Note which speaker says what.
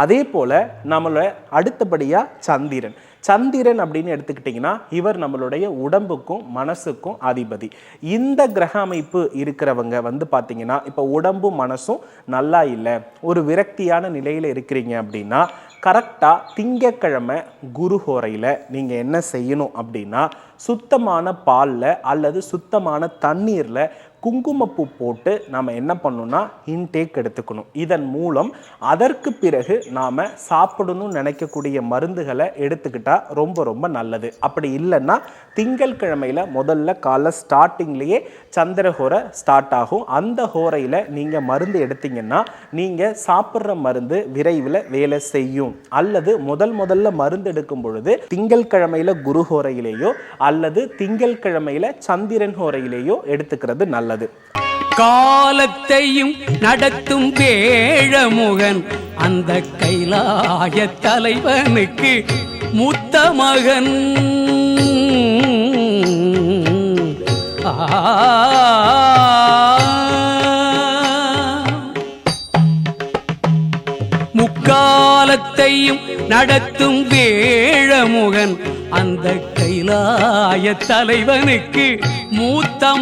Speaker 1: அதே போல நம்மளோட அடுத்தபடியா சந்திரன். சந்திரன் அப்படின்னு எடுத்துக்கிட்டிங்கன்னா இவர் நம்மளுடைய உடம்புக்கும் மனசுக்கும் அதிபதி. இந்த கிரக அமைப்பு இருக்கிறவங்க பார்த்தீங்கன்னா இப்போ உடம்பும் மனசும் நல்லா இல்லை, ஒரு விரக்தியான நிலையில் இருக்கிறீங்க அப்படின்னா கரெக்டாக திங்கக்கிழமை குரு ஹோரையில் நீங்கள் என்ன செய்யணும் அப்படின்னா சுத்தமான பாலில் அல்லது சுத்தமான தண்ணீரில் குங்குமப்பூ போட்டு நாம் என்ன பண்ணணும்னா இன்டேக் எடுத்துக்கணும். இதன் மூலம் அதற்கு பிறகு நாம் சாப்பிடணும்னு நினைக்கக்கூடிய மருந்துகளை எடுத்துக்கிட்டால் ரொம்ப ரொம்ப நல்லது. அப்படி இல்லைன்னா திங்கள் கிழமையில் முதல்ல காலை ஸ்டார்டிங்லேயே சந்திர ஹோரை ஸ்டார்ட் ஆகும். அந்த ஹோரையில் நீங்கள் மருந்து எடுத்தீங்கன்னா நீங்கள் சாப்பிட்ற மருந்து விரைவில் வேலை செய்யும். அல்லது முதல்ல மருந்து எடுக்கும் பொழுது திங்கள் கிழமையில் குரு ஹோரையிலேயோ அல்லது திங்கள் கிழமையில் சந்திரன் ஹோரையிலேயோ எடுத்துக்கிறது நல்லது.
Speaker 2: காலத்தையும் நடத்தும் வேழமுகன் அந்த கைலாய தலைவனுக்கு மூத்த மகன். முக்காலத்தையும் நடத்தும் வேழமுகன் அந்த கைலாய தலைவனுக்கு மூத்த